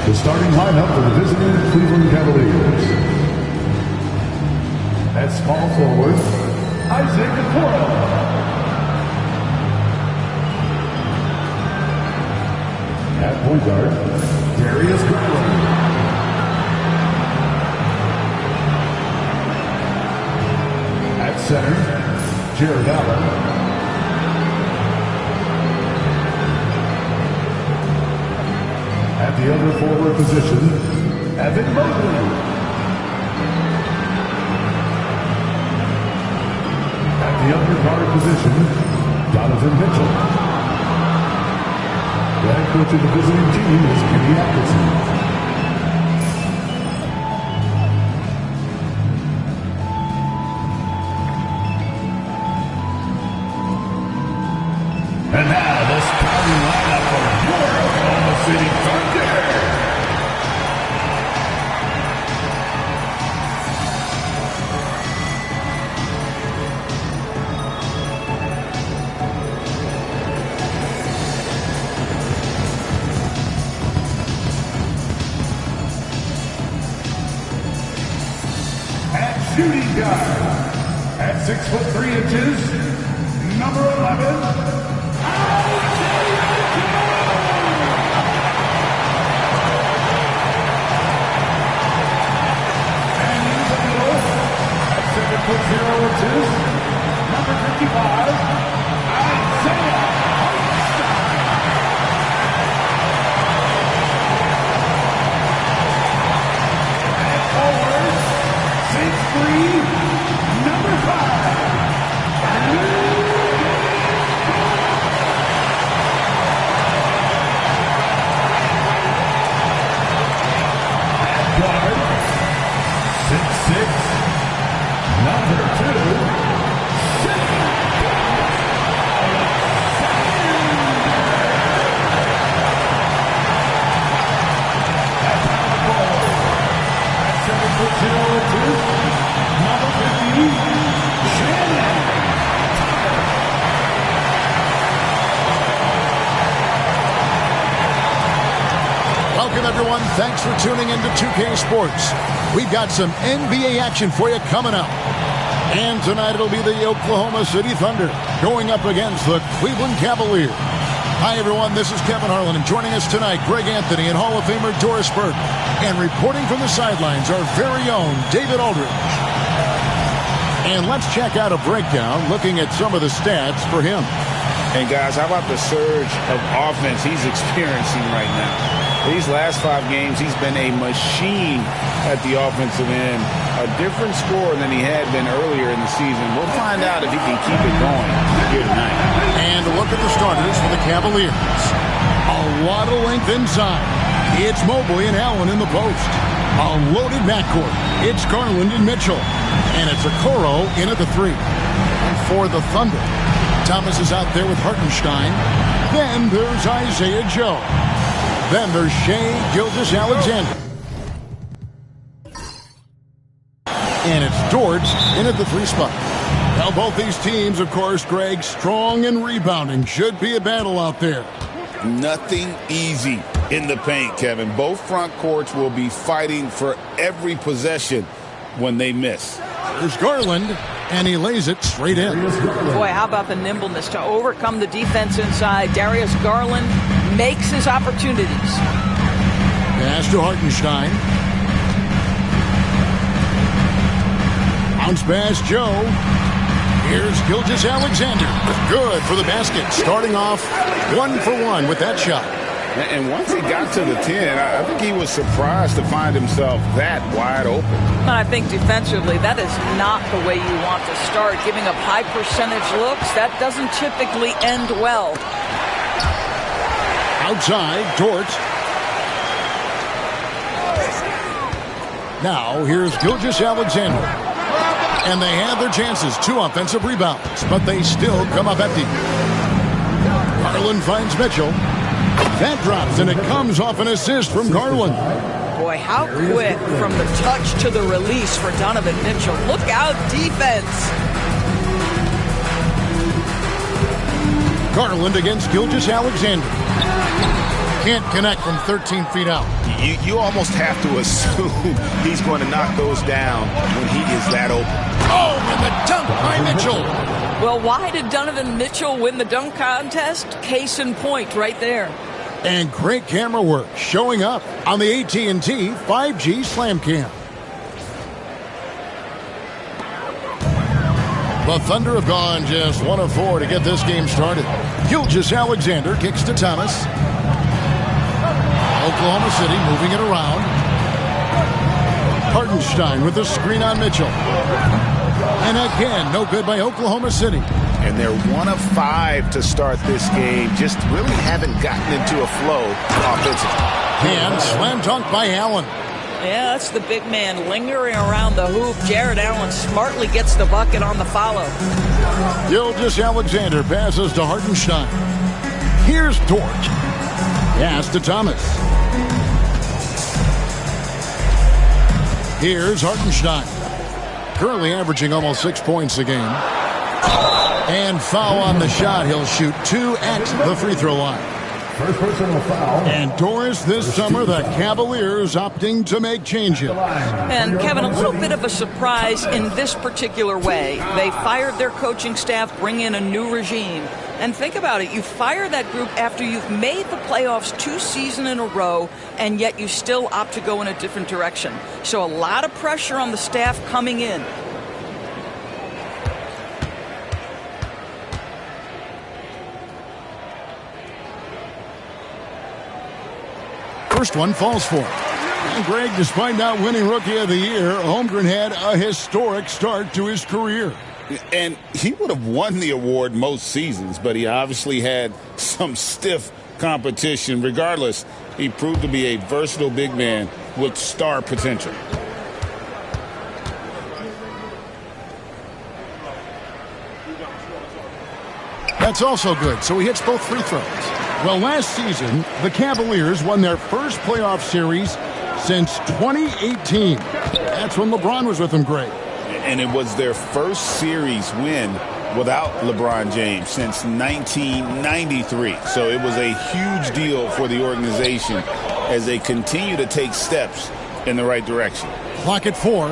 The starting lineup for the visiting Cleveland Cavaliers. At small forward, Isaac Okoro. At point guard, Darius Garland. At center, Jared Allen. At the other forward position, Evan Mobley. At the other guard position, Donovan Mitchell. The head coach of the visiting team is Kenny Atkinson. And now the starting lineup for your Oklahoma City Thunder. At shooting guard, at 6'3", number 11. Number 55, Isaiah Hartenstein. And forward, 6'3", number 5. At guard, 6'6", number 2. Welcome, everyone. Thanks for tuning into 2K Sports. We've got some NBA action for you coming up. And tonight it'll be the Oklahoma City Thunder going up against the Cleveland Cavaliers. Hi, everyone. This is Kevin Harlan, and joining us tonight, Greg Anthony and Hall of Famer Doris Burke. And reporting from the sidelines, our very own David Aldridge. And let's check out a breakdown looking at some of the stats for him. And guys, how about the surge of offense he's experiencing right now? These last 5 games, he's been a machine at the offensive end. A different score than he had been earlier in the season. We'll find out if he can keep it going here tonight. And a look at the starters for the Cavaliers. A lot of length inside. It's Mobley and Allen in the post. A loaded backcourt. It's Garland and Mitchell. And it's Okoro in at the 3. And for the Thunder, Thomas is out there with Hartenstein. Then there's Isaiah Joe. Then there's Shai Gilgeous-Alexander. And it's Dort in at the 3 spot. Now both these teams, of course, Greg, strong and rebounding. Should be a battle out there. Nothing easy in the paint, Kevin. Both front courts will be fighting for every possession when they miss. There's Garland, and he lays it straight in. Boy, how about the nimbleness to overcome the defense inside. Darius Garland makes his opportunities. Pass to Hartenstein. Bounce pass, Joe. Here's Gilgeous-Alexander. Good for the basket. Starting off 1 for 1 with that shot. And once he got to the 10, I think he was surprised to find himself that wide open. And I think defensively, that is not the way you want to start. Giving up high percentage looks, that doesn't typically end well. Outside, Dort. Now, here's Gilgeous-Alexander. And they have their chances. 2 offensive rebounds, but they still come up empty. Garland finds Mitchell. That drops, and it comes off an assist from Garland. Boy, how quick from the touch to the release for Donovan Mitchell. Look out, defense. Garland against Gilgeous-Alexander. Can't connect from 13 feet out. You almost have to assume he's going to knock those down when he is that open. Oh, and the dunk by Mitchell. Well, why did Donovan Mitchell win the dunk contest? Case in point right there. And great camera work showing up on the AT&T 5G Slam Cam. The Thunder have gone just 1 of 4 to get this game started. Gilgeous-Alexander kicks to Thomas. Oklahoma City moving it around. Hartenstein with the screen on Mitchell. And again, no good by Oklahoma City. And they're 1 of 5 to start this game. Just really haven't gotten into a flow offensively. And slam dunk by Allen. Yeah, that's the big man lingering around the hoop. Jared Allen smartly gets the bucket on the follow. Gilgeous-Alexander passes to Hartenstein. Here's Dort. Pass to Thomas. Here's Hartenstein. Currently averaging almost 6 points a game. And foul on the shot. He'll shoot 2 at the free throw line. First personal foul. And Doris, this summer, the Cavaliers opting to make changes. And Kevin, a little bit of a surprise in this particular way. They fired their coaching staff, bring in a new regime. And think about it, you fire that group after you've made the playoffs 2 seasons in a row, and yet you still opt to go in a different direction. So a lot of pressure on the staff coming in. First one falls for him. And Greg, despite not winning Rookie of the Year, Holmgren had a historic start to his career. And he would have won the award most seasons, but he obviously had some stiff competition. Regardless, he proved to be a versatile big man with star potential. That's also good, so he hits both free throws. Well, last season, the Cavaliers won their first playoff series since 2018. That's when LeBron was with them, Greg. And it was their first series win without LeBron James since 1993. So it was a huge deal for the organization as they continue to take steps in the right direction. Clock at 4.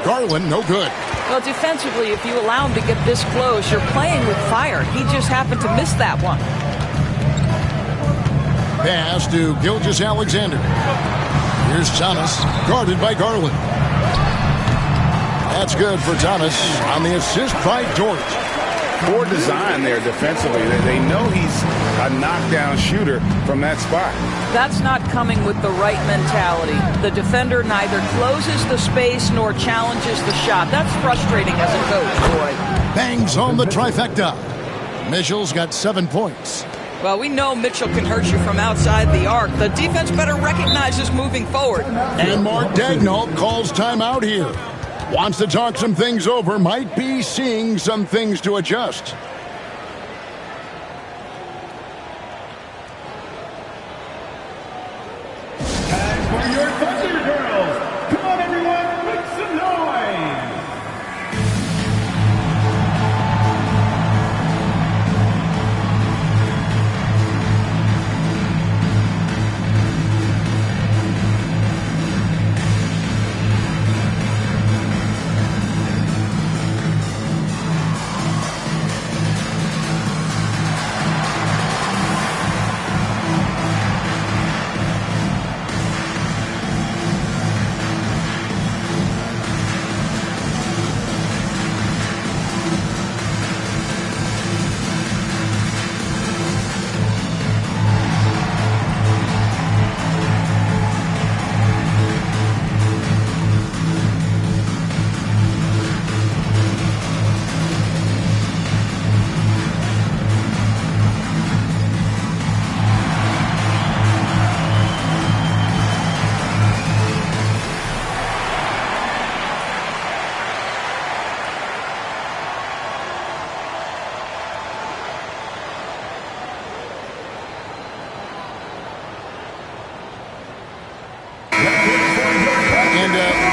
Garland, no good. Well, defensively, if you allow him to get this close, you're playing with fire. He just happened to miss that one. Pass to Gilgeous-Alexander. Here's Thomas, guarded by Garland. That's good for Thomas on the assist by Dort. Poor design there defensively. They know he's a knockdown shooter from that spot. That's not coming with the right mentality. The defender neither closes the space nor challenges the shot. That's frustrating as a coach, boy. Bangs home the trifecta. Mitchell's got 7 points. Well, we know Mitchell can hurt you from outside the arc. The defense better recognize this moving forward. And Mark Daigneault calls timeout here. Wants to talk some things over. Might be seeing some things to adjust. Time for your Thunder Girls. Come on, everyone, make some noise.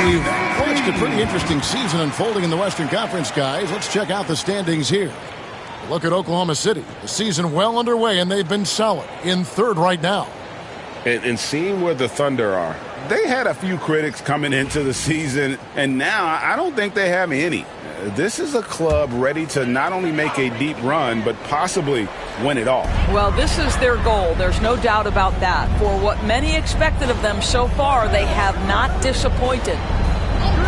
We've watched a pretty interesting season unfolding in the Western Conference, guys. Let's check out the standings here. Look at Oklahoma City. The season well underway, and they've been solid in third right now. And seeing where the Thunder are, they had a few critics coming into the season, and now I don't think they have any. This is a club ready to not only make a deep run, but possibly win it all. Well, this is their goal. There's no doubt about that. For what many expected of them so far, they have not disappointed.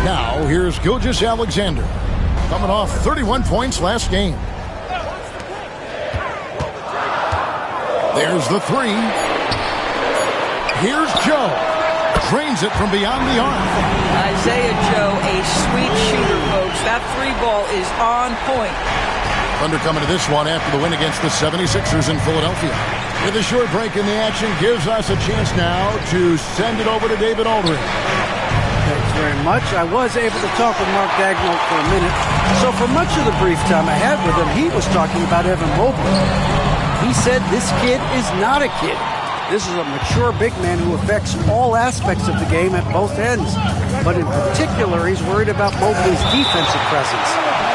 Now, here's Gilgeous-Alexander, coming off 31 points last game. There's the three. Here's Joe. Drains it from beyond the arc. Isaiah Joe, a sweet shooter, folks. That three ball is on point. Thunder coming to this one after the win against the 76ers in Philadelphia. With a short break in the action, gives us a chance now to send it over to David Aldridge. Thanks very much. I was able to talk with Mark Daigneault for a minute. So for much of the brief time I had with him, he was talking about Evan Mobley. He said this kid is not a kid. This is a mature big man who affects all aspects of the game at both ends. But in particular, he's worried about Mobley's defensive presence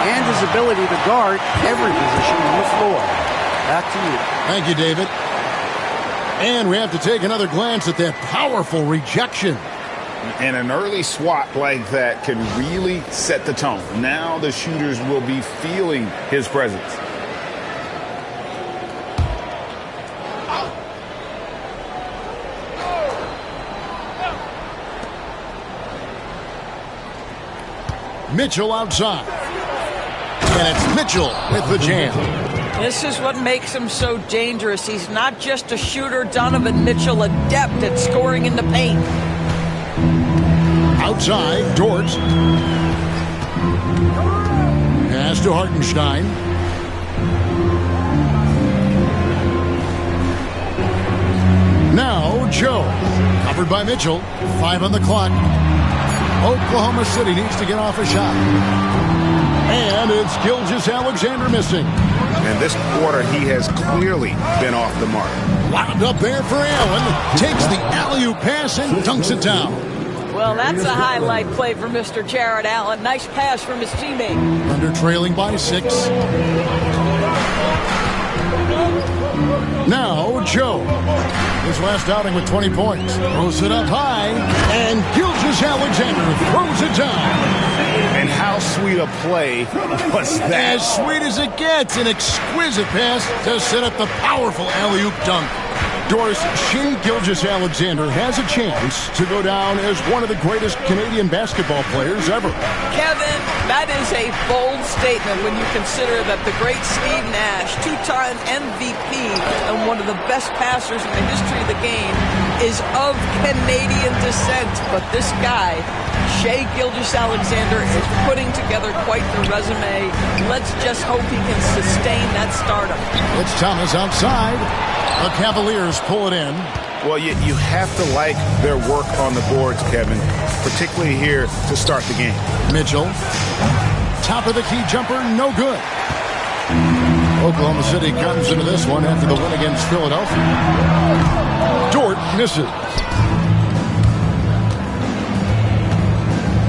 and his ability to guard every position on the floor. Back to you. Thank you, David. And we have to take another glance at that powerful rejection. And an early swat like that can really set the tone. Now the shooters will be feeling his presence. Mitchell outside. And it's Mitchell with the jam. This is what makes him so dangerous. He's not just a shooter. Donovan Mitchell, adept at scoring in the paint. Outside, Dort. Pass to Hartenstein. Now, Joe. Covered by Mitchell. 5 on the clock. Oklahoma City needs to get off a shot. And it's Gilgeous-Alexander missing. And this quarter, he has clearly been off the mark. Wound up there for Allen. Takes the alley-oop pass and dunks it down. Well, that's a highlight play for Mr. Jared Allen. Nice pass from his teammate. Under trailing by 6. Now, Joe. His last outing with 20 points. Throws it up high. And Gilgeous-Alexander throws it down. And how sweet a play was that? As sweet as it gets. An exquisite pass to set up the powerful alley-oop dunk. Doris, Shai Gilgeous-Alexander has a chance to go down as one of the greatest Canadian basketball players ever. Kevin, that is a bold statement when you consider that the great Steve Nash, 2-time MVP and one of the best passers in the history of the game, is of Canadian descent. But this guy, Shai Gilgeous-Alexander, is putting together quite the resume. Let's just hope he can sustain that stardom. It's Thomas outside. The Cavaliers pull it in. Well, you have to like their work on the boards, Kevin, particularly here to start the game. Mitchell. Top of the key jumper, no good. Oklahoma City comes into this one after the win against Philadelphia. Dort misses.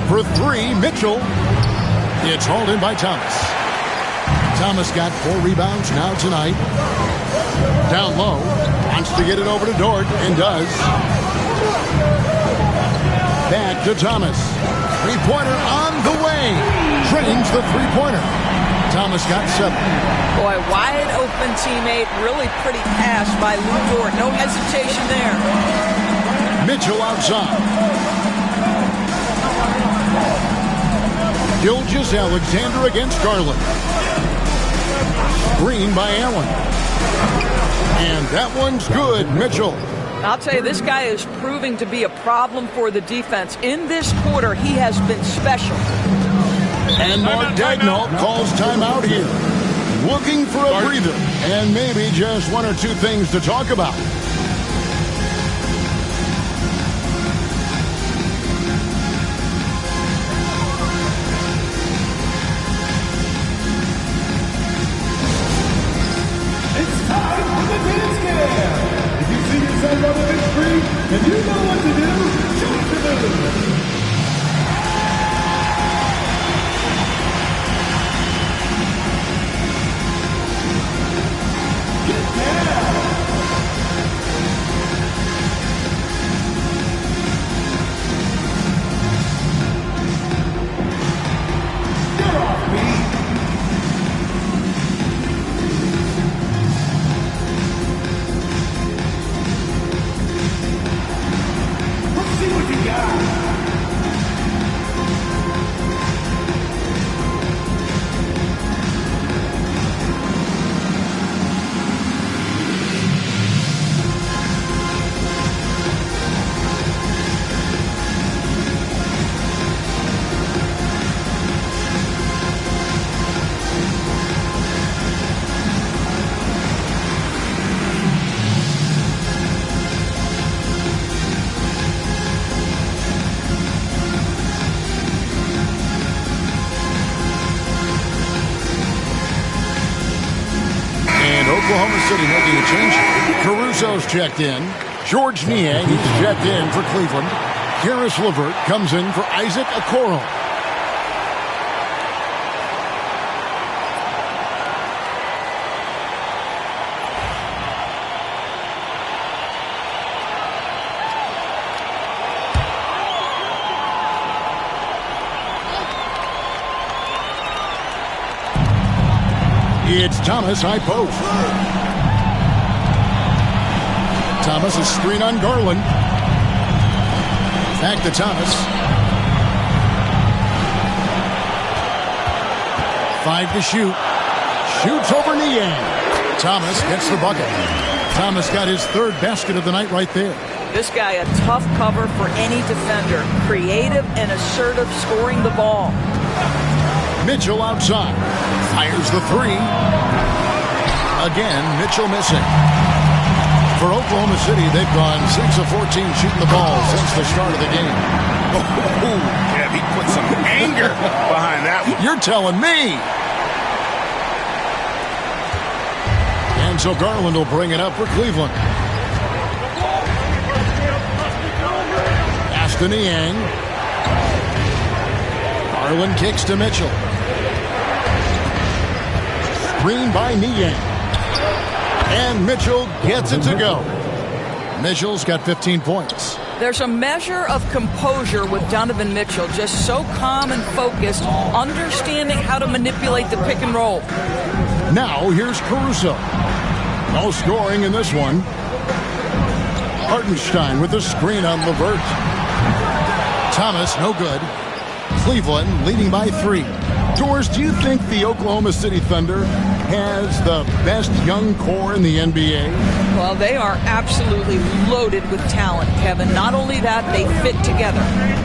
For 3, Mitchell. It's hauled in by Thomas. Thomas got 4 rebounds now tonight. Down low. Wants to get it over to Dort and does. Back to Thomas. Three-pointer on the way. Drains the three-pointer. Thomas got 7. Boy, wide open teammate. Really pretty pass by Lou Dort. No hesitation there. Mitchell outside. Gilgeous-Alexander against Garland. Screen by Allen. And that one's good, Mitchell. I'll tell you, this guy is proving to be a problem for the defense. In this quarter, he has been special. And Mark Daigneault calls timeout here. Looking for a breather and maybe just 1 or 2 things to talk about. And you know what to do, jump to do. change. Caruso's checked in. George Niang, he's checked in for Cleveland. Karis LeVert comes in for Isaac Okoro. It's Thomas high post. Thomas is screen on Garland. Back to Thomas. 5 to shoot. Shoots over Niang. Thomas gets the bucket. Thomas got his third basket of the night right there. This guy, a tough cover for any defender. Creative and assertive scoring the ball. Mitchell outside. Fires the three. Again, Mitchell missing. For Oklahoma City, they've gone 6 of 14 shooting the ball since the start of the game. Oh, yeah, he put some anger behind that one. You're telling me. And so Garland will bring it up for Cleveland. Pass to Niang. Garland kicks to Mitchell. Screen by Niang. And Mitchell gets it to go. Mitchell's got 15 points. There's a measure of composure with Donovan Mitchell, just so calm and focused, understanding how to manipulate the pick and roll. Now here's Caruso. No scoring in this one. Hartenstein with the screen on LeVert. Thomas, no good. Cleveland leading by 3. Doors, do you think the Oklahoma City Thunder has the best young core in the NBA? Well, they are absolutely loaded with talent, Kevin. Not only that, they fit together.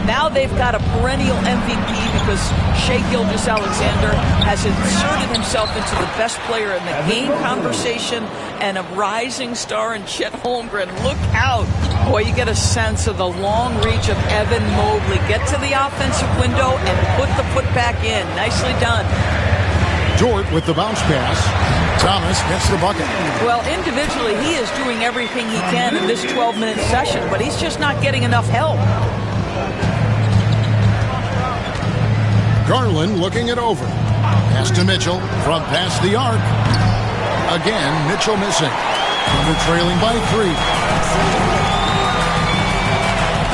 Now they've got a perennial MVP because Shai Gilgeous-Alexander has inserted himself into the best player in the game conversation and a rising star in Chet Holmgren. Look out. Boy, you get a sense of the long reach of Evan Mobley. Get to the offensive window and put the putback in. Nicely done. Dort with the bounce pass. Thomas gets the bucket. Well, individually, he is doing everything he can in this 12-minute session, but he's just not getting enough help. Garland looking it over. Pass to Mitchell from past the arc. Again, Mitchell missing. Thunder trailing by 3.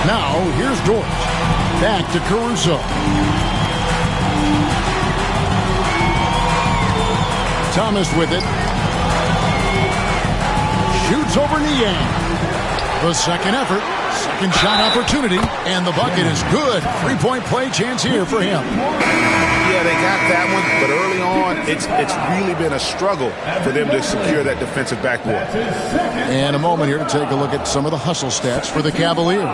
Now, here's Dort. Back to Caruso. Thomas with it. Shoots over Niang. The second effort. Second shot opportunity. And the bucket is good. 3-point play chance here for him. Yeah, they got that one, but early on, it's really been a struggle for them to secure that defensive backboard. And a moment here to take a look at some of the hustle stats for the Cavaliers.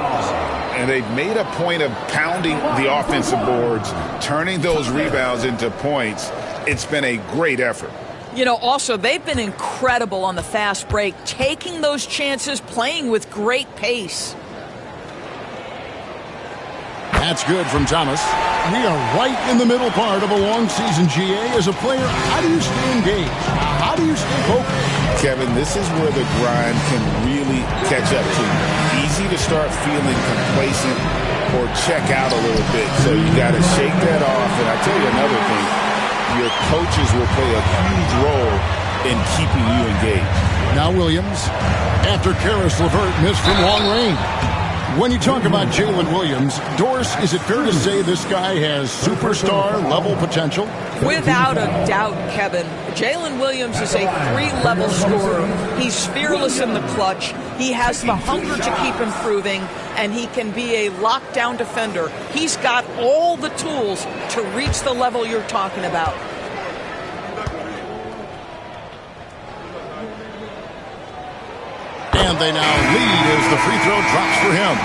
And they've made a point of pounding the offensive boards, turning those rebounds into points. It's been a great effort. You know, also, they've been incredible on the fast break, taking those chances, playing with great pace. That's good from Thomas. We are right in the middle part of a long season, GA. As a player, how do you stay engaged? How do you stay focused? Kevin, this is where the grind can really catch up to you. Easy to start feeling complacent or check out a little bit. So you got to shake that off. And I tell you another thing, your coaches will play a huge role in keeping you engaged. Now Williams, after Karis LeVert missed from long range. When you talk about Jalen Williams, Doris, is it fair to say this guy has superstar-level potential? Without a doubt, Kevin. Jalen Williams is a 3-level scorer. He's fearless in the clutch. He has the hunger to keep improving, and he can be a lockdown defender. He's got all the tools to reach the level you're talking about. And they now lead as the free throw drops for him.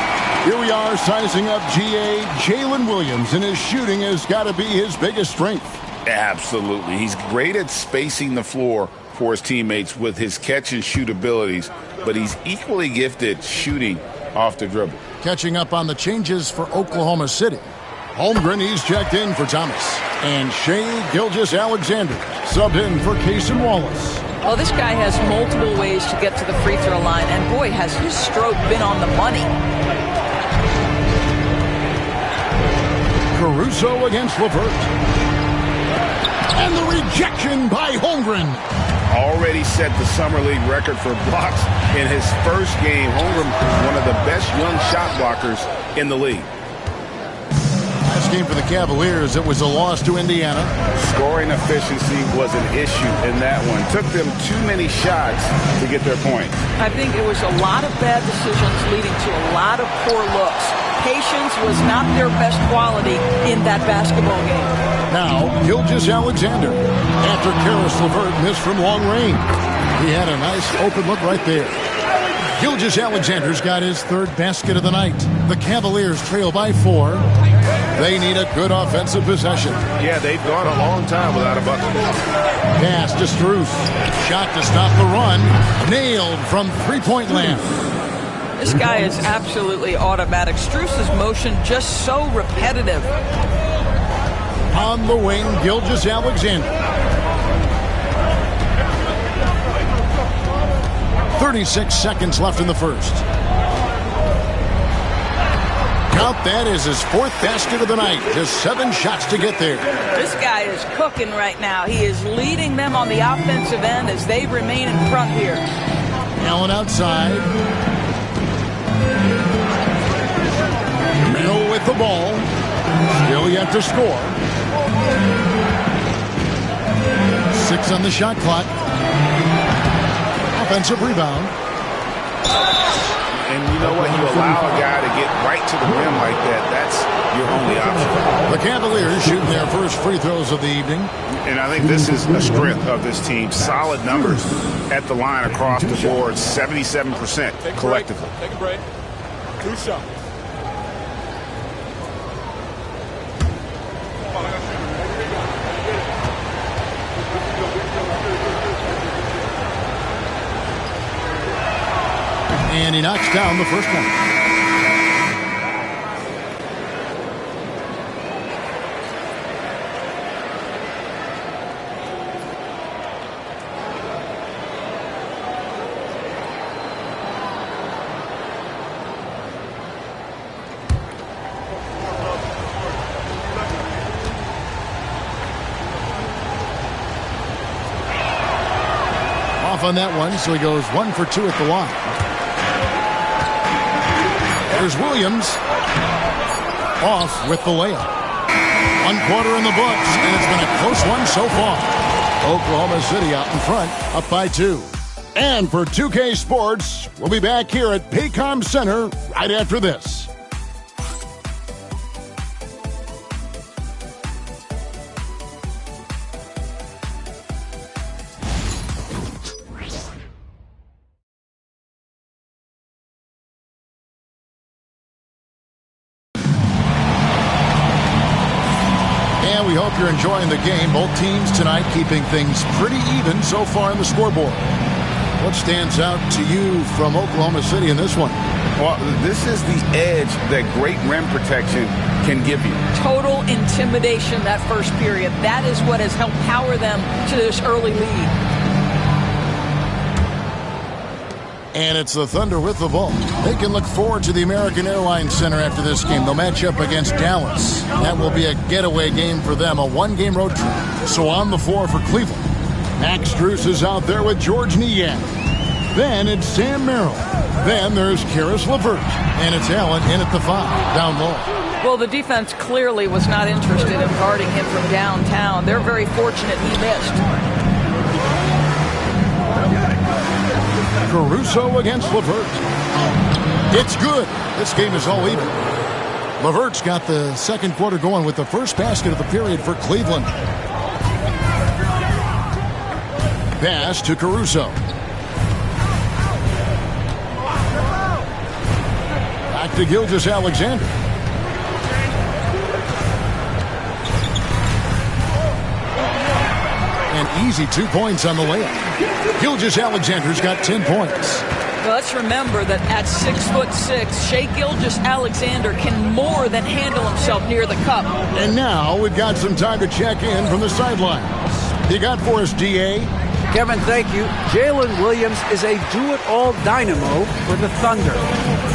Here we are sizing up GA. Jalen Williams, and his shooting has got to be his biggest strength. Absolutely. He's great at spacing the floor for his teammates with his catch and shoot abilities, but he's equally gifted shooting off the dribble. Catching up on the changes for Oklahoma City. Holmgren, he's checked in for Thomas. And Shai Gilgeous-Alexander subbed in for Cason Wallace. Well, this guy has multiple ways to get to the free throw line, and boy, has his stroke been on the money. Caruso against LeVert. And the rejection by Holmgren. Already set the Summer League record for blocks in his first game. Holmgren, one of the best young shot blockers in the league. Last game for the Cavaliers, it was a loss to Indiana. Scoring efficiency was an issue in that one. Took them too many shots to get their point. I think it was a lot of bad decisions leading to a lot of poor looks. Patience was not their best quality in that basketball game. Now, Gilgeous-Alexander. After Caris LeVert missed from long range. He had a nice open look right there. Gilgeous-Alexander's got his third basket of the night. The Cavaliers trail by 4. They need a good offensive possession. Yeah, they've gone a long time without a bucket. Pass to Strus. Shot to stop the run. Nailed from three-point land. This guy is absolutely automatic. Strus's motion just so repetitive. On the wing, Gilgeous-Alexander. 36 seconds left in the first. Count that as his fourth basket of the night. Just 7 shots to get there. This guy is cooking right now. He is leading them on the offensive end as they remain in front here. Allen outside. Middle with the ball. Still yet to score. 6 on the shot clock. Offensive rebound. And you know what? You allow a guy to get right to the rim like that. That's your only option. The Cavaliers shooting their first free throws of the evening. And I think this is a strength of this team. Solid numbers at the line across the board. 77% collectively. Take a break. 2 shots. And he knocks down the first one. Off on that one, so he goes 1 for 2 at the line. There's Williams. Off with the layup. 1 quarter in the books, and it's been a close one so far. Oklahoma City out in front, up by 2. And for 2K Sports, we'll be back here at Paycom Center right after this. We hope you're enjoying the game. Both teams tonight keeping things pretty even so far in the scoreboard. What stands out to you from Oklahoma City in this one? Well, this is the edge that great rim protection can give you. Total intimidation that first period. That is what has helped power them to this early lead. And it's the Thunder with the ball. They can look forward to the American Airlines Center after this game. They'll match up against Dallas. That will be a getaway game for them, a 1-game road trip. So on the floor for Cleveland, Max Strus is out there with George Niang. Then it's Sam Merrill. Then there's Caris LeVert. And it's Allen in at the 5, down low. Well, the defense clearly was not interested in guarding him from downtown. They're very fortunate he missed. Caruso against LeVert. It's good. This game is all even. LeVert's got the second quarter going with the first basket of the period for Cleveland. Pass to Caruso. Back to Gilgeous-Alexander. An easy 2 points on the layup. Gilgeous-Alexander's got 10 points. Well, let's remember that at 6'6", Shai Gilgeous-Alexander can more than handle himself near the cup. And now we've got some time to check in from the sidelines. You got for us, DA? Kevin, thank you. Jalen Williams is a do-it-all dynamo for the Thunder.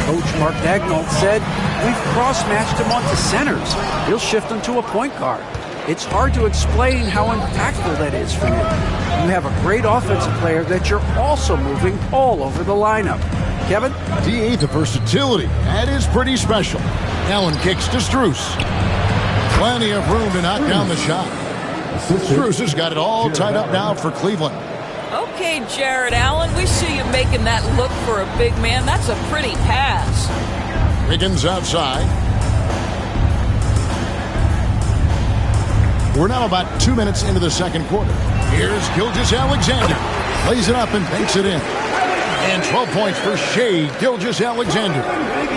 Coach Mark Daigneault said, we've cross-matched him onto centers. He'll shift him to a point guard. It's hard to explain how impactful that is for you. You have a great offensive player that you're also moving all over the lineup. Kevin? D8, the versatility. That is pretty special. Allen kicks to Strus. Plenty of room to knock down the shot. Strus has got it all tied up now for Cleveland. Okay, Jared Allen, we see you making that look for a big man. That's a pretty pass. Wiggins outside. We're now about 2 minutes into the second quarter. Here's Gilgeous-Alexander. Lays it up and banks it in. And 12 points for Shai Gilgeous-Alexander.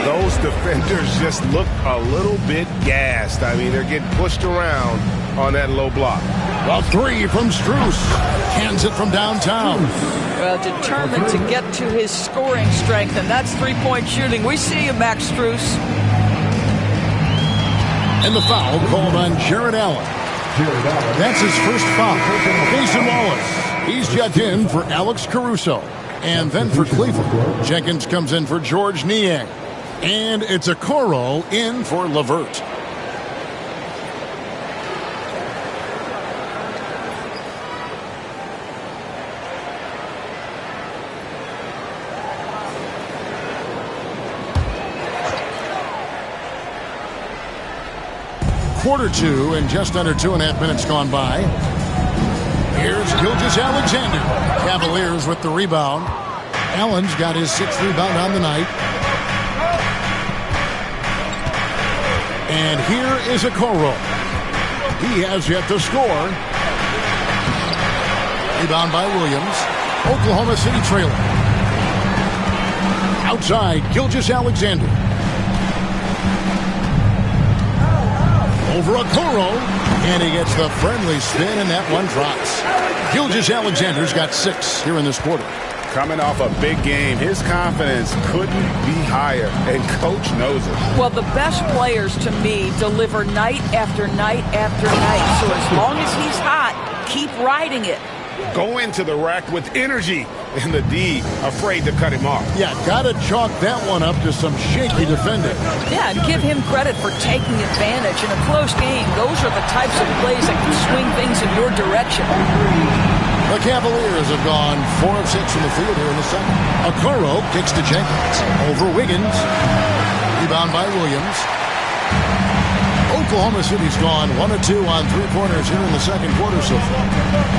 Those defenders just look a little bit gassed. I mean, they're getting pushed around on that low block. Well, three from Strus. Hands it from downtown. Well, determined to get to his scoring strength, and that's three-point shooting. We see you, Max Strus. And the foul called on Jared Allen. That's his first foul. Mason Wallace. He's checked in for Alex Caruso. And then for Cleveland, Jenkins comes in for George Niang. And it's a Okoro in for LeVert. Quarter two and just under 2.5 minutes gone by. Here's Gilgeous-Alexander. Cavaliers with the rebound. Allen's got his 6th rebound on the night. And here is Okoro. He has yet to score. Rebound by Williams. Oklahoma City trailing. Outside, Gilgeous-Alexander. Over Okoro, and he gets the friendly spin, and that one drops. Gilgeous-Alexander's got 6 here in this quarter. Coming off a big game, his confidence couldn't be higher, and Coach knows it. Well, the best players, to me, deliver night after night after night. So as long as he's hot, keep riding it. Go into the rack with energy, and the D afraid to cut him off. Yeah, gotta chalk that one up to some shaky defending. Yeah, and give him credit for taking advantage in a close game. Those are the types of plays that can swing things in your direction. The Cavaliers have gone 4 of 6 from the field here in the second. Okoro kicks to Jenkins. Over Wiggins. Rebound by Williams. Oklahoma City's gone 1 of 2 on 3-pointers here in the second quarter so far.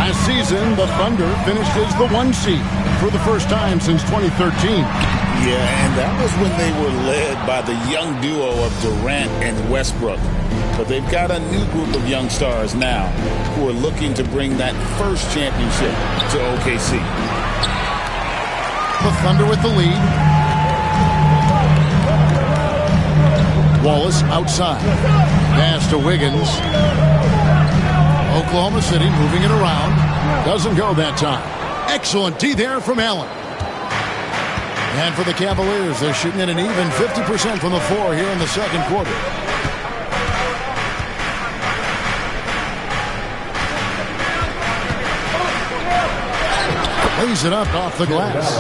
Last season, the Thunder finished as the 1 seed for the first time since 2013. Yeah, and that was when they were led by the young duo of Durant and Westbrook. But they've got a new group of young stars now who are looking to bring that first championship to OKC. The Thunder with the lead. Wallace outside. Pass to Wiggins. Oklahoma City moving it around. Doesn't go that time. Excellent D there from Allen. And for the Cavaliers, they're shooting at an even 50% from the floor here in the second quarter. Lays it up off the glass.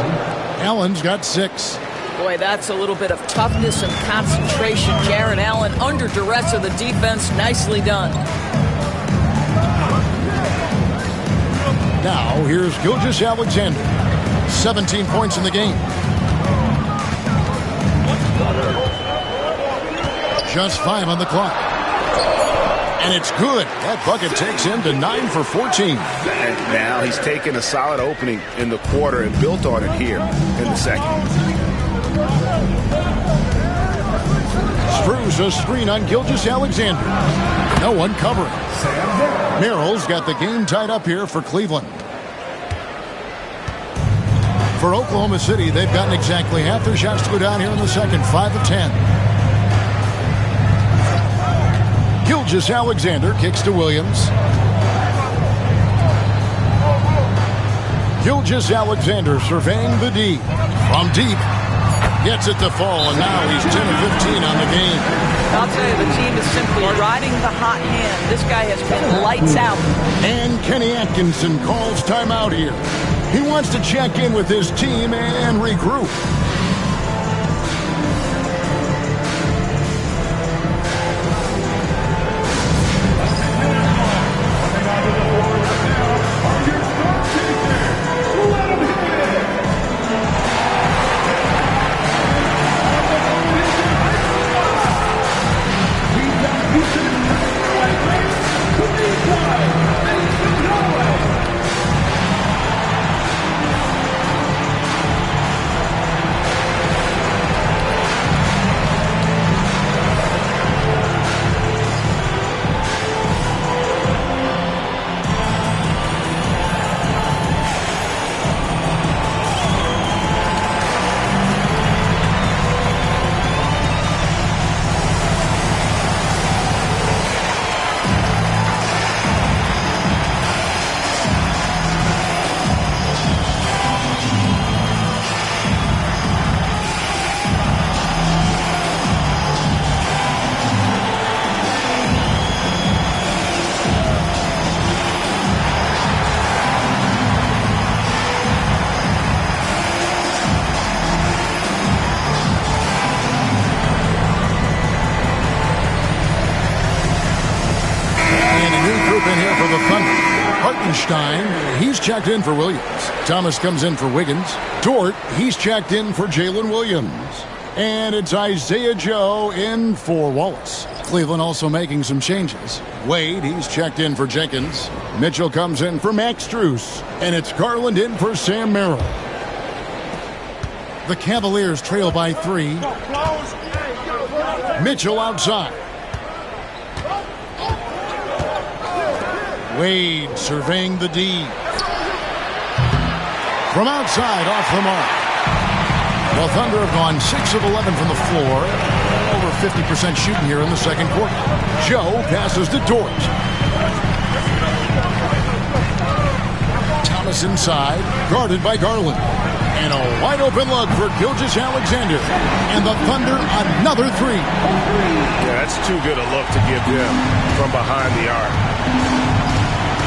Allen's got 6. Boy, that's a little bit of toughness and concentration. Jared Allen under duress of the defense. Nicely done. Now, here's Gilgeous-Alexander. 17 points in the game. Just 5 on the clock. And it's good. That bucket takes him to 9 for 14. And now he's taken a solid opening in the quarter and built on it here in the second. Strus a screen on Gilgeous-Alexander. No one covering. Merrill's got the game tied up here for Cleveland. For Oklahoma City, they've gotten exactly half their shots to go down here in the second. 5 of 10. Gilgeous-Alexander kicks to Williams. Gilgeous-Alexander surveying the D. From deep. Gets it to fall, and now he's 10 of 15 on the game. I'll tell you, the team is simply riding the hot hand. This guy has been lights out. And Kenny Atkinson calls timeout here. He wants to check in with his team and regroup. He's checked in for Williams. Thomas comes in for Wiggins. Dort, he's checked in for Jalen Williams. And it's Isaiah Joe in for Wallace. Cleveland also making some changes. Wade, he's checked in for Jenkins. Mitchell comes in for Max Strus. And it's Garland in for Sam Merrill. The Cavaliers trail by 3. Mitchell outside. Wade surveying the D. From outside, off the mark. The Thunder have gone 6 of 11 from the floor. Over 50% shooting here in the second quarter. Joe passes to Dort. Thomas inside, guarded by Garland. And a wide open look for Gilgeous-Alexander. And the Thunder another 3. Yeah, that's too good a look to give him from behind the arc.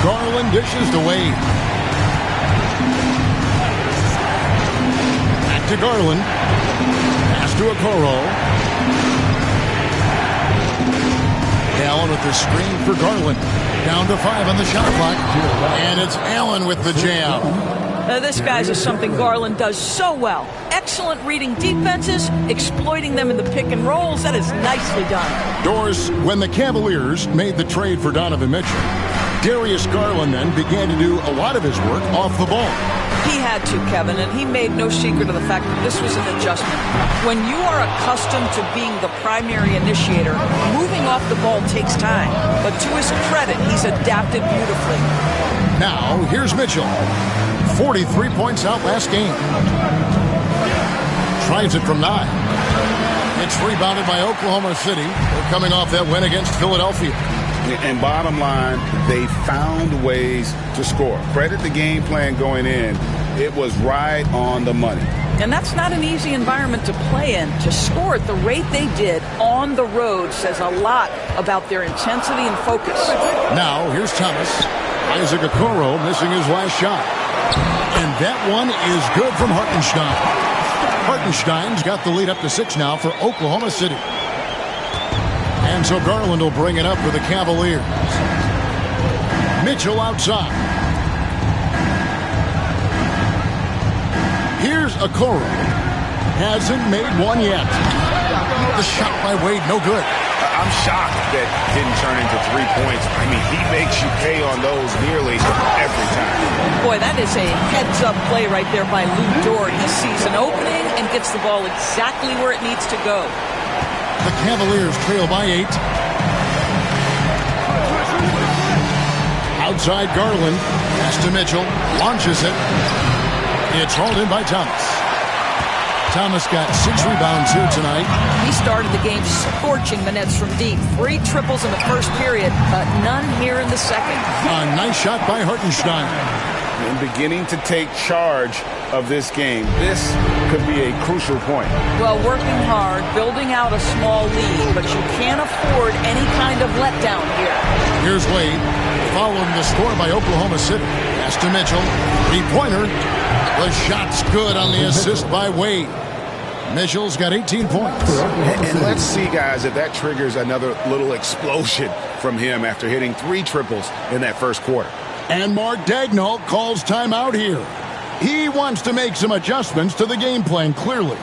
Garland dishes to Wade. Back to Garland. Pass to Okoro. Allen with the screen for Garland. Down to 5 on the shot clock. And it's Allen with the jam. This guy's is something Garland does so well. Excellent reading defenses, exploiting them in the pick and rolls. That is nicely done. Doris, when the Cavaliers made the trade for Donovan Mitchell, Darius Garland then began to do a lot of his work off the ball. He had to, Kevin, and he made no secret of the fact that this was an adjustment. When you are accustomed to being the primary initiator, moving off the ball takes time. But to his credit, he's adapted beautifully. Now, here's Mitchell. 43 points out last game. Tries it from 9. It's rebounded by Oklahoma City. They're coming off that win against Philadelphia. And bottom line, they found ways to score. Credit the game plan going in. It was right on the money. And that's not an easy environment to play in. To score at the rate they did on the road says a lot about their intensity and focus. Now, here's Thomas. Isaac Okoro missing his last shot. And that one is good from Hartenstein. Hartenstein's got the lead up to 6 now for Oklahoma City. And so Garland will bring it up for the Cavaliers. Mitchell outside. Here's Okoro. Hasn't made one yet. The shot by Wade, no good. I'm shocked that didn't turn into 3 points. I mean, he makes you pay on those nearly every time. Boy, that is a heads-up play right there by Lou Dort. He sees an opening and gets the ball exactly where it needs to go. The Cavaliers trail by 8. Outside Garland. Pass to Mitchell. Launches it. It's hauled in by Thomas. Thomas got 6 rebounds here tonight. He started the game scorching the Nets from deep. 3 triples in the first period, but none here in the second. A nice shot by Hartenstein. and beginning to take charge of this game. This could be a crucial point. Well, working hard, building out a small lead, but you can't afford any kind of letdown here. Here's Wade, following the score by Oklahoma City. Pass to Mitchell, three-pointer. The shot's good on the assist by Wade. Mitchell's got 18 points. And let's see, guys, if that triggers another little explosion from him after hitting 3 triples in that first quarter. And Mark Daigneault calls timeout here. He wants to make some adjustments to the game plan, clearly.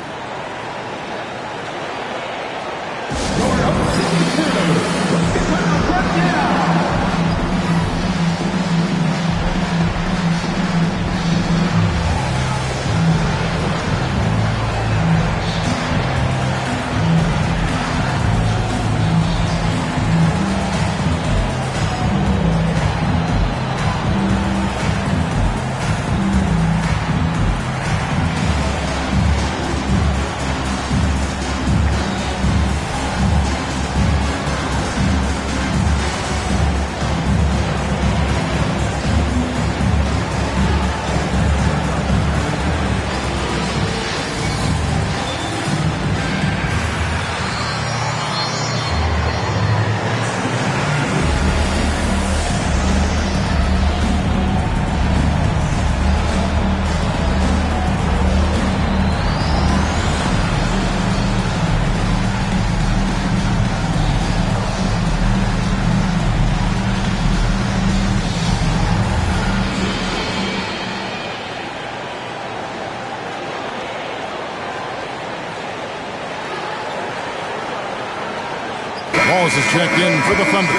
Walls is checked in for the Thunder.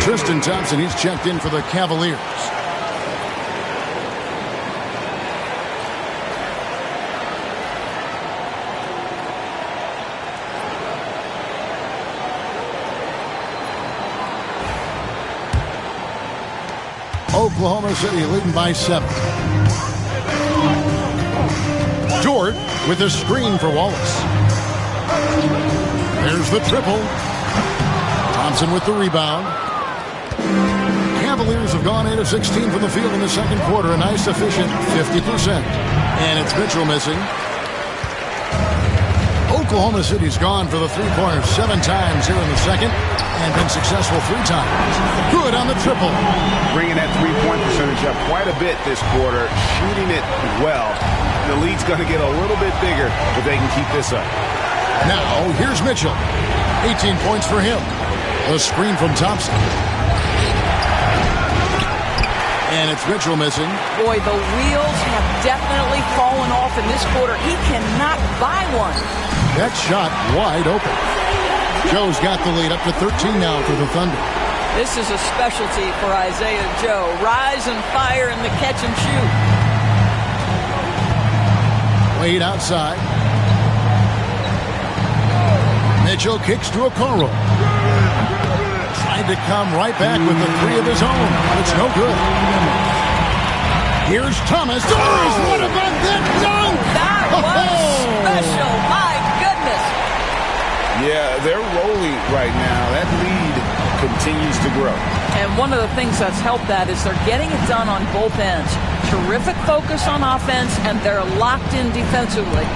Tristan Thompson, he's checked in for the Cavaliers. Oklahoma City leading by 7. Dort with a screen for Wallace. There's the triple. Thompson with the rebound. Cavaliers have gone 8 of 16 from the field in the second quarter. A nice, efficient 50%. And it's Mitchell missing. Oklahoma City's gone for the three-pointer 7 times here in the second and been successful 3 times. Good on the triple. Bringing that three-point percentage up quite a bit this quarter, shooting it well. The lead's going to get a little bit bigger if they can keep this up. Now, here's Mitchell. 18 points for him. A screen from Thompson. And it's Mitchell missing. Boy, the wheels have definitely fallen off in this quarter. He cannot buy one. That shot wide open. Joe's got the lead up to 13 now for the Thunder. This is a specialty for Isaiah Joe. Rise and fire in the catch and shoot. Wade outside. Mitchell kicks to a Okoro. Trying to come right back with the 3 of his own. It's no good. Here's Thomas. What about that dunk? That was special. My goodness. Yeah, they're rolling right now. That lead continues to grow. And one of the things that's helped that is they're getting it done on both ends. Terrific focus on offense, and they're locked in defensively.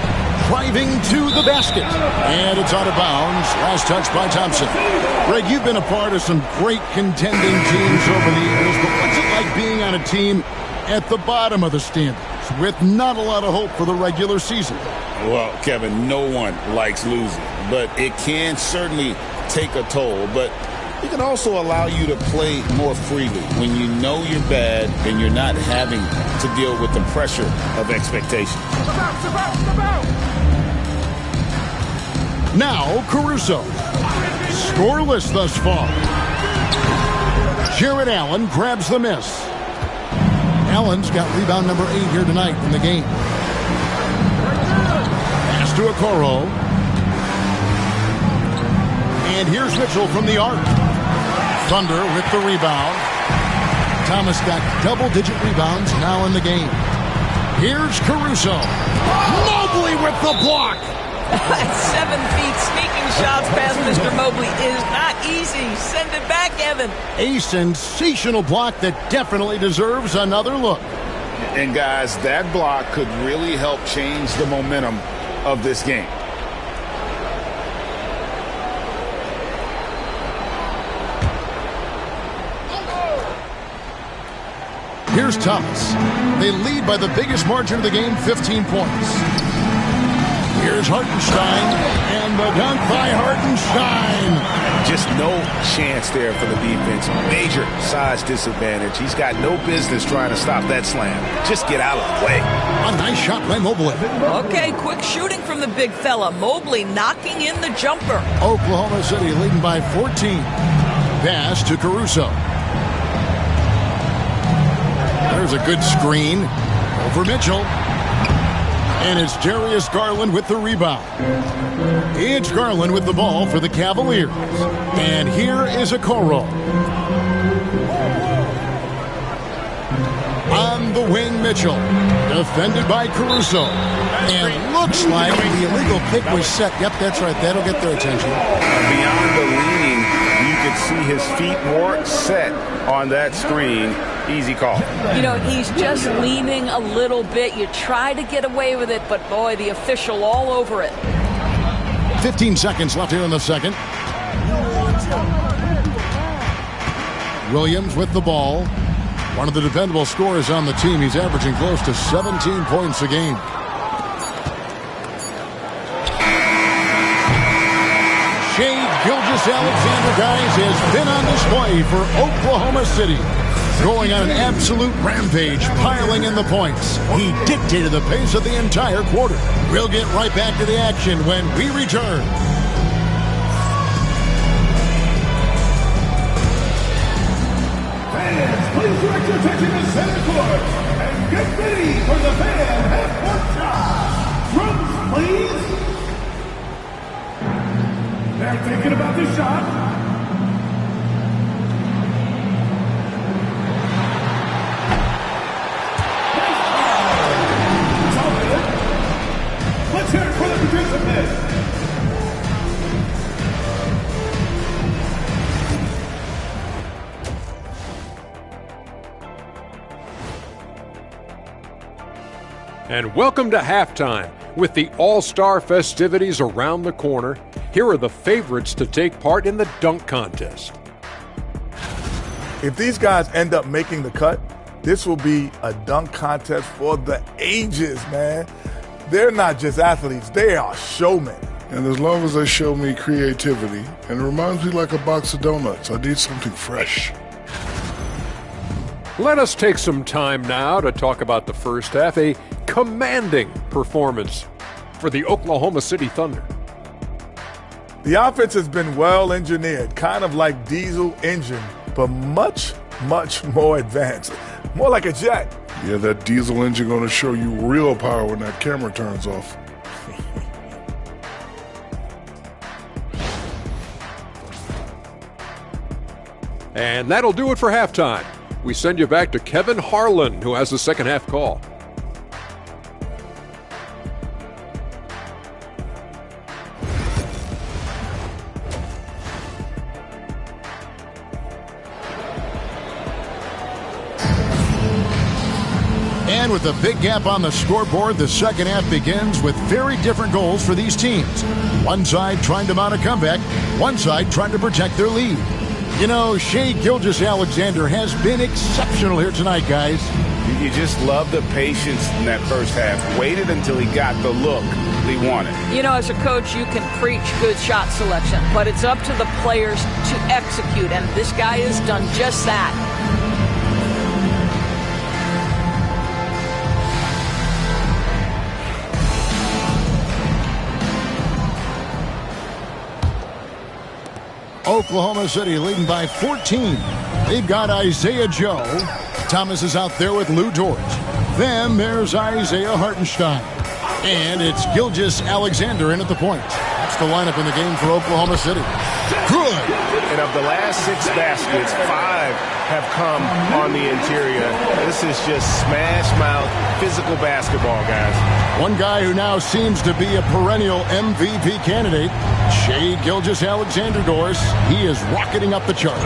Driving to the basket. And it's out of bounds. Last touch by Thompson. Greg, you've been a part of some great contending teams over the years, but what's it like being on a team at the bottom of the standings with not a lot of hope for the regular season? Well, Kevin, no one likes losing, but it can certainly take a toll. But it can also allow you to play more freely when you know you're bad and you're not having to deal with the pressure of expectations. Now, Caruso. Scoreless thus far. Jared Allen grabs the miss. Allen's got rebound number 8 here tonight in the game. Pass to Okoro. And here's Mitchell from the arc. Thunder with the rebound. Thomas got double-digit rebounds now in the game. Here's Caruso. Mobley with the block. 7 feet sneaking shots past Mr. Mobley is not easy. Send it back, Evan. A sensational block that definitely deserves another look. And guys, that block could really help change the momentum of this game. Here's Thomas. They lead by the biggest margin of the game, 15 points. Here's Hartenstein, and the dunk by Hartenstein. Just no chance there for the defense. Major size disadvantage. He's got no business trying to stop that slam. Just get out of the way. A nice shot by Mobley. Okay, quick shooting from the big fella. Mobley knocking in the jumper. Oklahoma City leading by 14. Pass to Caruso. There's a good screen over Mitchell. And it's Darius Garland with the rebound. It's Garland with the ball for the Cavaliers. And here is Okoro. On the wing, Mitchell. Defended by Caruso. And looks like the illegal pick was set. Yep, that's right. That'll get their attention. Beyond the leaning, you could see his feet more set on that screen. Easy call. You know, he's just leaning a little bit. You try to get away with it, but boy, the official all over it. 15 seconds left here in the second. Williams with the ball. One of the dependable scorers on the team. He's averaging close to 17 points a game. Shai Gilgeous-Alexander, guys, has been on display for Oklahoma City. Going on an absolute rampage, piling in the points. He dictated the pace of the entire quarter. We'll get right back to the action when we return. Fans, please direct your attention to center court and get ready for the fan half-court shot. Drums, please. They're thinking about the shot. Let's hear it for the participants. And welcome to halftime. With the All-Star festivities around the corner, here are the favorites to take part in the dunk contest. If these guys end up making the cut, this will be a dunk contest for the ages, man. They're not just athletes, they are showmen. And as long as they show me creativity, and it reminds me like a box of donuts, I need something fresh. Let us take some time now to talk about the first half, a commanding performance for the Oklahoma City Thunder. The offense has been well engineered, kind of like diesel engine, but much, much more advanced. More like a jet. Yeah, that diesel engine going to show you real power when that camera turns off. And that'll do it for halftime. We send you back to Kevin Harlan, who has the second half call. And with a big gap on the scoreboard, the second half begins with very different goals for these teams. One side trying to mount a comeback, one side trying to protect their lead. You know, Shai Gilgeous-Alexander has been exceptional here tonight, guys. You just love the patience in that first half. Waited until he got the look he wanted. You know, as a coach, you can preach good shot selection, but it's up to the players to execute, and this guy has done just that. Oklahoma City leading by 14. They've got Isaiah Joe. Thomas is out there with Lou Dort. Then there's Isaiah Hartenstein. And it's Gilgeous-Alexander in at the point. That's the lineup in the game for Oklahoma City. Good. And of the last 6 baskets, 5 have come on the interior. This is just smash mouth physical basketball, guys. One guy who now seems to be a perennial MVP candidate, Shai Gilgeous-Alexander. He is rocketing up the charts.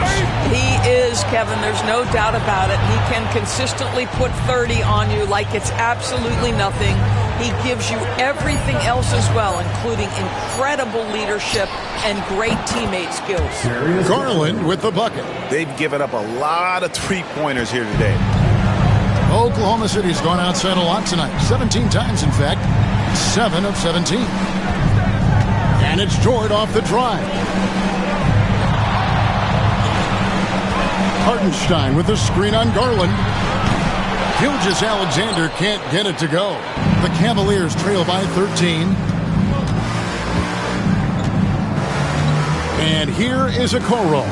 He is, Kevin. There's no doubt about it. He can consistently put 30 on you like it's absolutely nothing. He gives you everything else as well, including incredible leadership and great teammate skills. Garland with the bucket. They've given up a lot of three-pointers here today. Oklahoma City's gone outside a lot tonight. 17 times, in fact. 7 of 17. And it's Jordan off the drive. Hartenstein with the screen on Garland. Gilgeous-Alexander can't get it to go. The Cavaliers trail by 13. And here is Okoro.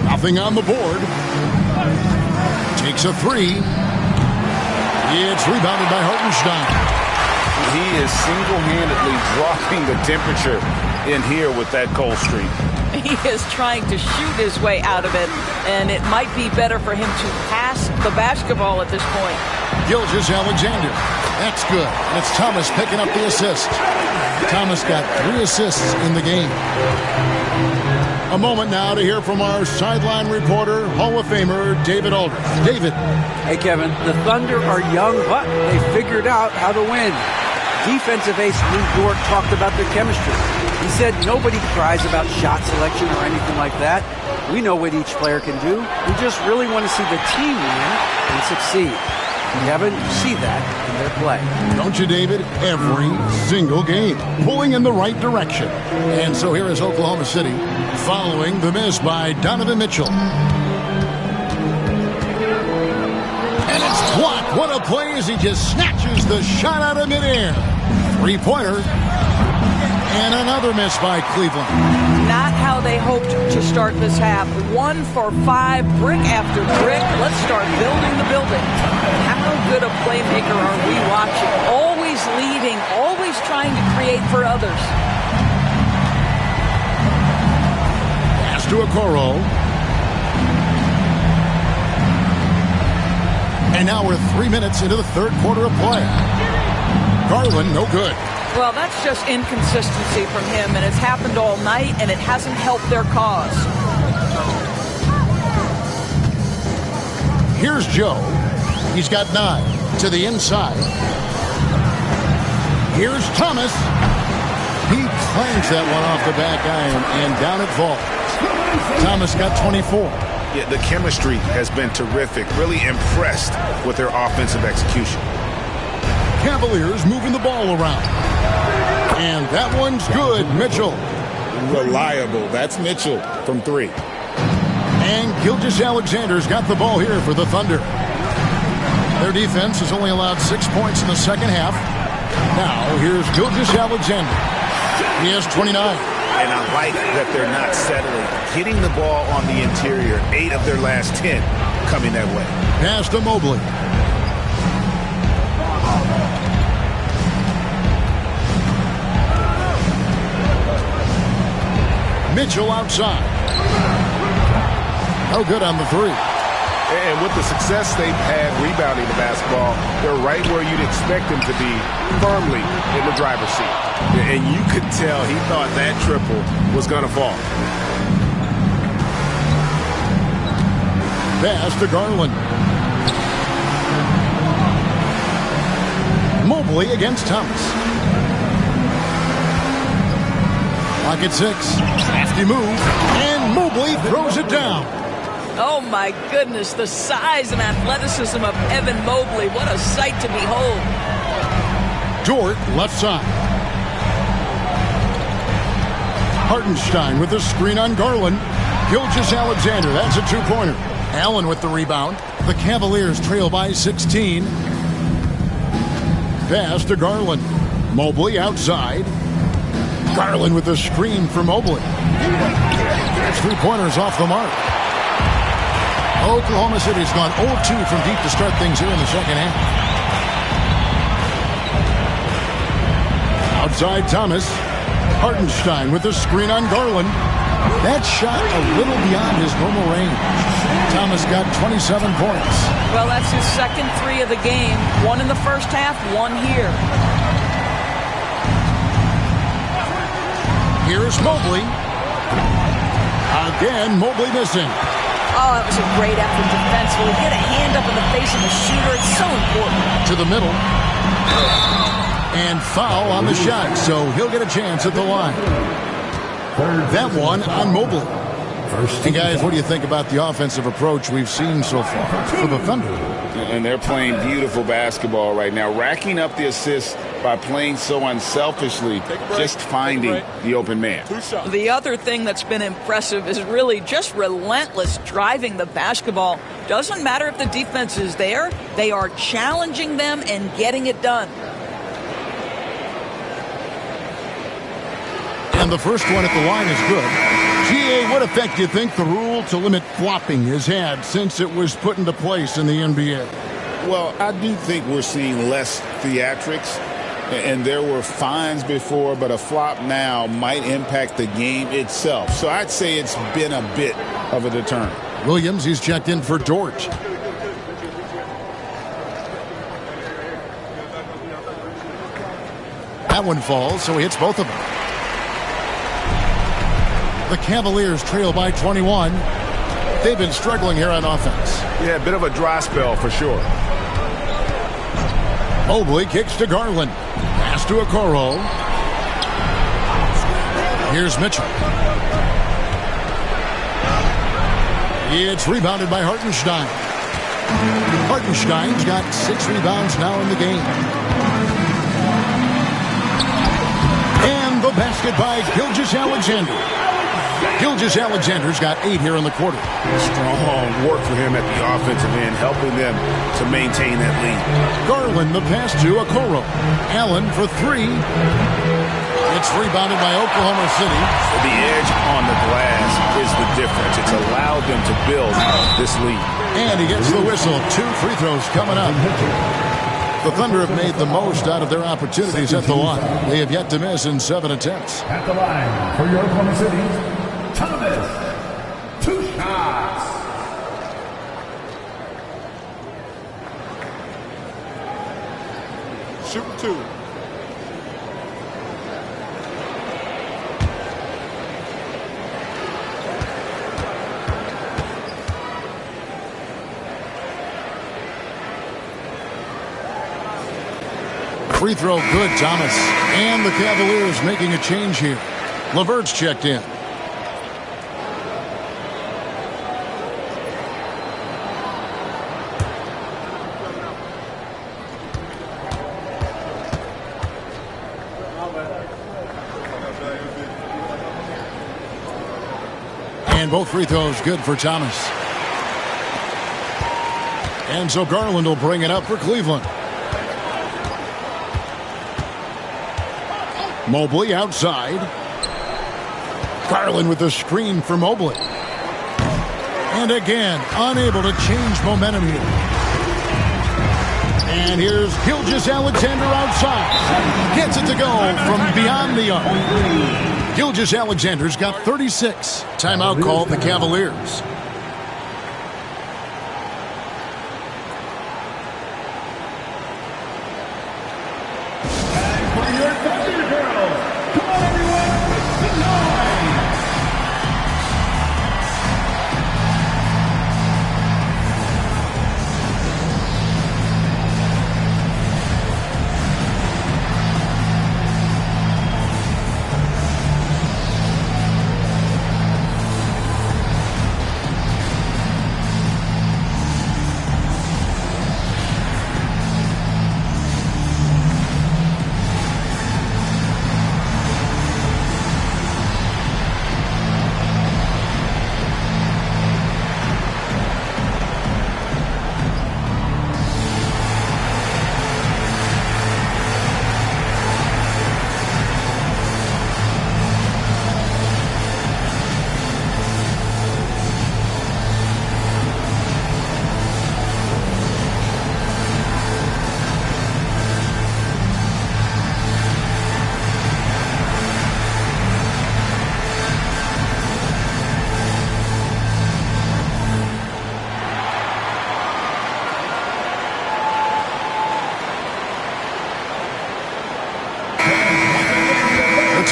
Nothing on the board. Takes a 3. It's rebounded by Hartenstein. He is single-handedly dropping the temperature in here with that cold streak. He is trying to shoot his way out of it, and it might be better for him to pass the basketball at this point. Gilgeous-Alexander. That's good. It's Thomas picking up the assist. Thomas got 3 assists in the game. A moment now to hear from our sideline reporter, Hall of Famer David Aldridge. David. Hey, Kevin, the Thunder are young, but they figured out how to win. Defensive ace Lou Dort talked about their chemistry. He said nobody cries about shot selection or anything like that. We know what each player can do. We just really want to see the team win and succeed. Kevin, you see that in their play. Don't you, David? Every single game. Pulling in the right direction. And so here is Oklahoma City following the miss by Donovan Mitchell. And it's blocked. What a play as he just snatches the shot out of midair. 3-pointer. And another miss by Cleveland. Not how they hoped to start this half. 1 for 5, brick after brick. Let's start building the building. How good a playmaker are we watching? Always leading, always trying to create for others. Pass to Okoro. And now we're 3 minutes into the third quarter of play. Garland, no good. Well, that's just inconsistency from him, and it's happened all night, and it hasn't helped their cause. Here's Joe. He's got 9 to the inside. Here's Thomas. He clangs that one off the back iron, and down it falls. Thomas got 24. Yeah, the chemistry has been terrific. Really impressed with their offensive execution. Cavaliers moving the ball around. And that one's good. Mitchell. Reliable. That's Mitchell from 3. And Gilgeous-Alexander's got the ball here for the Thunder. Their defense has only allowed 6 points in the second half. Now, here's Gilgeous-Alexander. He has 29. And I like that they're not settling. Hitting the ball on the interior. 8 of their last 10 coming that way. Pass to Mobley. Mitchell outside. No good on the 3. And with the success they've had rebounding the basketball, they're right where you'd expect them to be, firmly in the driver's seat. And you could tell he thought that triple was going to fall. Pass to Garland. Mobley against Thomas. Pocket 6. Crafty move. And Mobley throws it down. Oh, my goodness. The size and athleticism of Evan Mobley. What a sight to behold. Dort, left side. Hartenstein with the screen on Garland. Gilgeous-Alexander, that's a 2-pointer. Allen with the rebound. The Cavaliers trail by 16. Pass to Garland. Mobley outside. Garland with the screen for Mobley. 3-pointers off the mark. Oklahoma City's gone 0-2 from deep to start things here in the second half. Outside Thomas. Hartenstein with the screen on Garland. That shot a little beyond his normal range. Thomas got 27 points. Well, that's his second three of the game. One in the first half, one here. Here's Mobley. Again, Mobley missing. Oh, that was a great effort defensively. Get a hand up in the face of the shooter. It's so important. To the middle. And foul on the shot, so he'll get a chance at the line. That one on Mobley. Hey, guys, what do you think about the offensive approach we've seen so far for the Thunder? And they're playing beautiful basketball right now, racking up the assists by playing so unselfishly, just finding the open man. The other thing that's been impressive is really just relentless driving the basketball. Doesn't matter if the defense is there, they are challenging them and getting it done. And the first one at the line is good. GA, what effect do you think the rule to limit flopping has had since it was put into place in the NBA? Well, I do think we're seeing less theatrics, and there were fines before, but a flop now might impact the game itself. So I'd say it's been a bit of a deterrent. Williams, he's checked in for Dort. That one falls, so he hits both of them. The Cavaliers trail by 21. They've been struggling here on offense. Yeah, a bit of a dry spell for sure. Mobley kicks to Garland. Pass to Okoro. Here's Mitchell. It's rebounded by Hartenstein. Hartenstein's got 6 rebounds now in the game. And the basket by Gilgeous-Alexander. Gilgeous-Alexander's got 8 here in the quarter. Strong work for him at the offensive end, helping them to maintain that lead. Garland, the pass to Okoro. Allen for 3. It's rebounded by Oklahoma City. The edge on the glass is the difference. It's allowed them to build this lead. And he gets the whistle. 2 free throws coming up. The Thunder have made the most out of their opportunities at the line. They have yet to miss in 7 attempts. At the line for your Oklahoma City, Thomas. 2 shots. Shoot 2. Free throw good, Thomas. And the Cavaliers making a change here. LeVert's checked in. And both free throws good for Thomas. And so Garland will bring it up for Cleveland. Mobley outside. Garland with the screen for Mobley. And again, unable to change momentum here. And here's Gilgeous-Alexander outside. Gets it to go from beyond the arc. Gilgeous-Alexander's got 36. Timeout called the Cavaliers.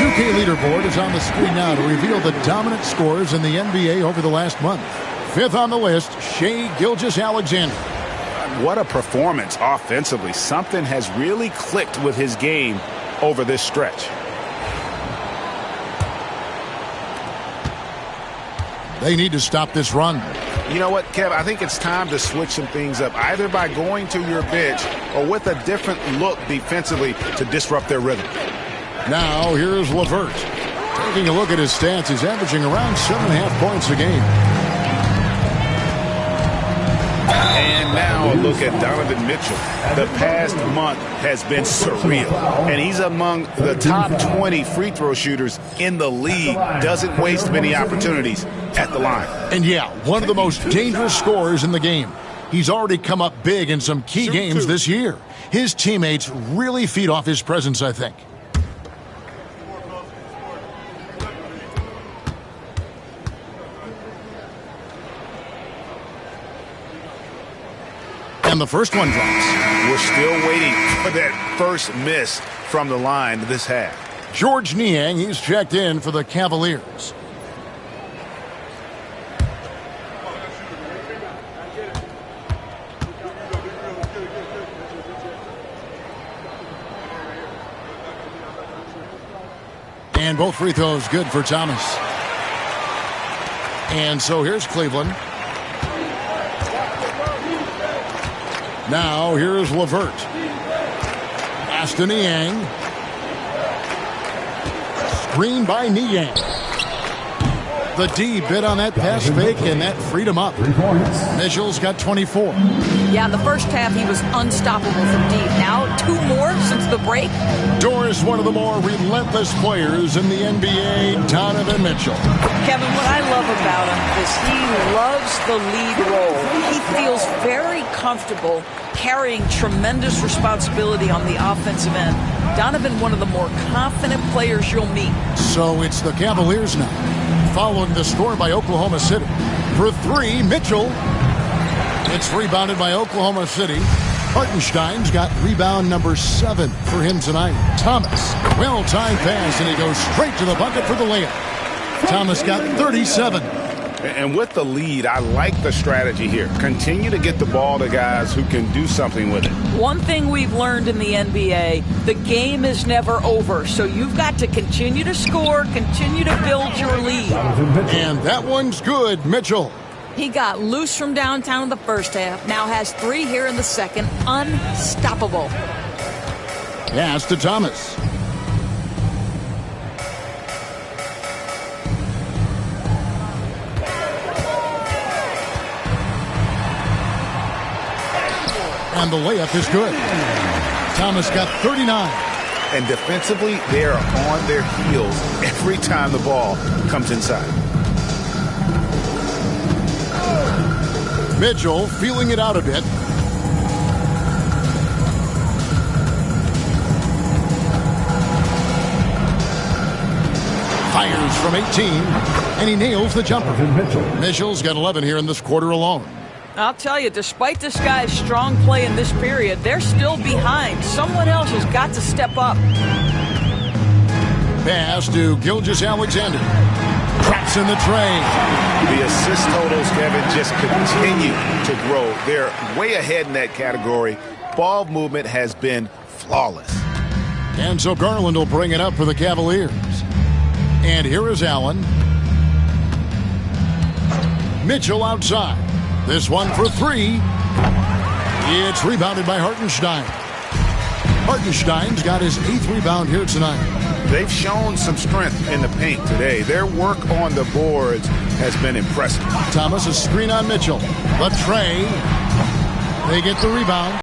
2K leaderboard is on the screen now to reveal the dominant scores in the NBA over the last month. Fifth on the list, Shai Gilgeous-Alexander. What a performance offensively. Something has really clicked with his game over this stretch. They need to stop this run. You know what, Kev? I think it's time to switch some things up, either by going to your bench or with a different look defensively to disrupt their rhythm. Now, here's LeVert. Taking a look at his stats, he's averaging around 7.5 points a game. And now a look at Donovan Mitchell. The past month has been surreal, and he's among the top 20 free throw shooters in the league. Doesn't waste many opportunities at the line. And yeah, one of the most dangerous scorers in the game. He's already come up big in some key games this year. His teammates really feed off his presence, I think. And the first one drops. We're still waiting for that first miss from the line this half. George Niang, he's checked in for the Cavaliers. And both free throws good for Thomas. And so here's Cleveland. Now here's LeVert. Pass to Niang. Screen by Niang. The D bit on that pass fake, and that freed him up. Mitchell's got 24. Yeah, in the first half, he was unstoppable from deep. Now, 2 more since the break. Doris, one of the more relentless players in the NBA, Donovan Mitchell. Kevin, what I love about him is he loves the lead role. He feels very comfortable carrying tremendous responsibility on the offensive end. Donovan, one of the more confident players you'll meet. So it's the Cavaliers now, following the score by Oklahoma City. For 3, Mitchell. It's rebounded by Oklahoma City. Hartenstein's got rebound number 7 for him tonight. Thomas, well-timed pass, and he goes straight to the bucket for the layup. Thomas got 37. And with the lead, I like the strategy here. Continue to get the ball to guys who can do something with it. One thing we've learned in the NBA, the game is never over. So you've got to continue to score, continue to build your lead. And that one's good, Mitchell. He got loose from downtown in the first half. Now has 3 here in the second. Unstoppable. Pass to Thomas. And the layup is good. Thomas got 39. And defensively, they are on their heels every time the ball comes inside. Mitchell feeling it out a bit. Fires from 18, and he nails the jumper. Mitchell's got 11 here in this quarter alone. I'll tell you, despite this guy's strong play in this period, they're still behind. Someone else has got to step up. Pass to Gilgeous-Alexander. Traps in the tray. The assist totals, Kevin, just continue to grow. They're way ahead in that category. Ball movement has been flawless. And so Garland will bring it up for the Cavaliers. And here is Allen. Mitchell outside. This one for 3. It's rebounded by Hartenstein. Hartenstein's got his 8th rebound here tonight. They've shown some strength in the paint today. Their work on the boards has been impressive. Thomas, a screen on Mitchell. The tray. They get the rebound.